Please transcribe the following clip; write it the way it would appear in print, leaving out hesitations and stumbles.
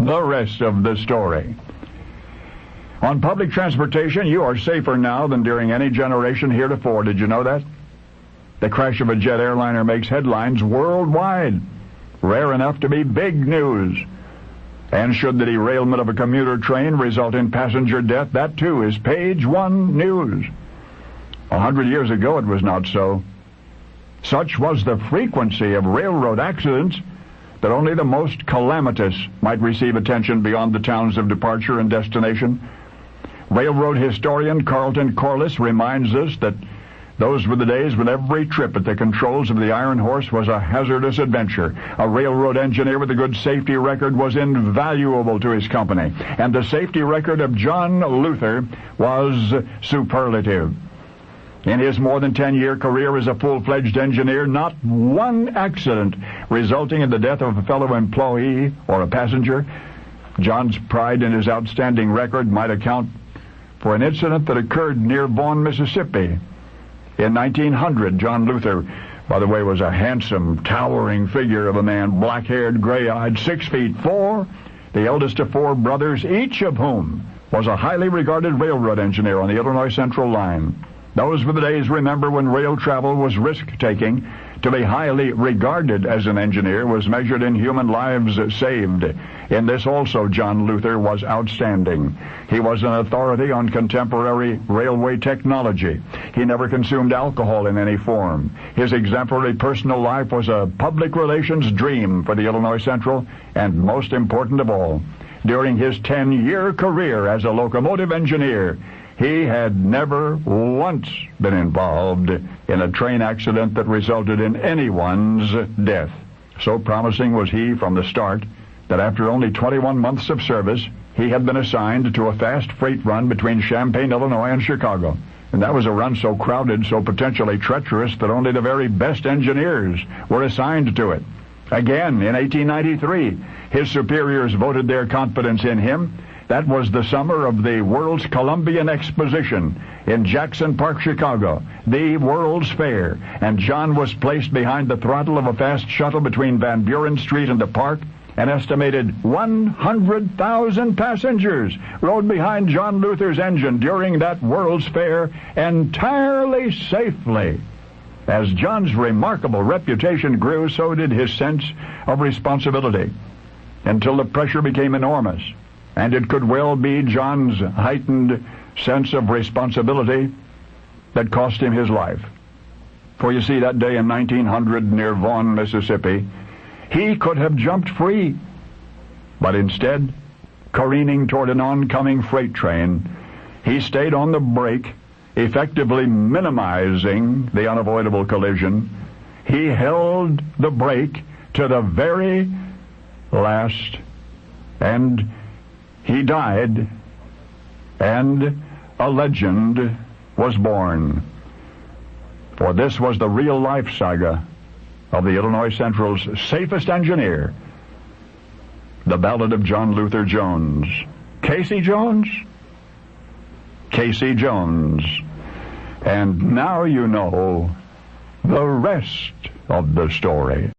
the rest of the story. On public transportation, you are safer now than during any generation heretofore. Did you know that? The crash of a jet airliner makes headlines worldwide, rare enough to be big news. And should the derailment of a commuter train result in passenger death, that too is page one news. 100 years ago, it was not so. Such was the frequency of railroad accidents that only the most calamitous might receive attention beyond the towns of departure and destination. Railroad historian Carlton Corliss reminds us that those were the days when every trip at the controls of the Iron Horse was a hazardous adventure. A railroad engineer with a good safety record was invaluable to his company, and the safety record of John Luther was superlative. In his more than 10-year career as a full-fledged engineer, not one accident resulting in the death of a fellow employee or a passenger. John's pride in his outstanding record might account for an incident that occurred near Vaughan, Mississippi. In 1900, John Luther, by the way, was a handsome, towering figure of a man, black-haired, gray-eyed, 6'4", the eldest of four brothers, each of whom was a highly regarded railroad engineer on the Illinois Central line. Those were the days, remember, when rail travel was risk-taking. To be highly regarded as an engineer was measured in human lives saved. In this also, John Luther was outstanding. He was an authority on contemporary railway technology. He never consumed alcohol in any form. His exemplary personal life was a public relations dream for the Illinois Central, and most important of all, during his 10-year career as a locomotive engineer, he had never once been involved in a train accident that resulted in anyone's death. So promising was he from the start that after only 21 months of service, he had been assigned to a fast freight run between Champaign, Illinois and Chicago. And that was a run so crowded, so potentially treacherous, that only the very best engineers were assigned to it. Again, in 1893, his superiors voted their confidence in him. That was the summer of the World's Columbian Exposition in Jackson Park, Chicago, the World's Fair, and John was placed behind the throttle of a fast shuttle between Van Buren Street and the park. An estimated 100,000 passengers rode behind John Luther's engine during that World's Fair entirely safely. As John's remarkable reputation grew, so did his sense of responsibility, until the pressure became enormous. And it could well be John's heightened sense of responsibility that cost him his life. For you see, that day in 1900 near Vaughan, Mississippi, he could have jumped free. But instead, careening toward an oncoming freight train, he stayed on the brake, effectively minimizing the unavoidable collision. He held the brake to the very last, and he died, and a legend was born. For this was the real-life saga of the Illinois Central's safest engineer, the Ballad of John Luther Jones. Casey Jones? Casey Jones. And now you know the rest of the story.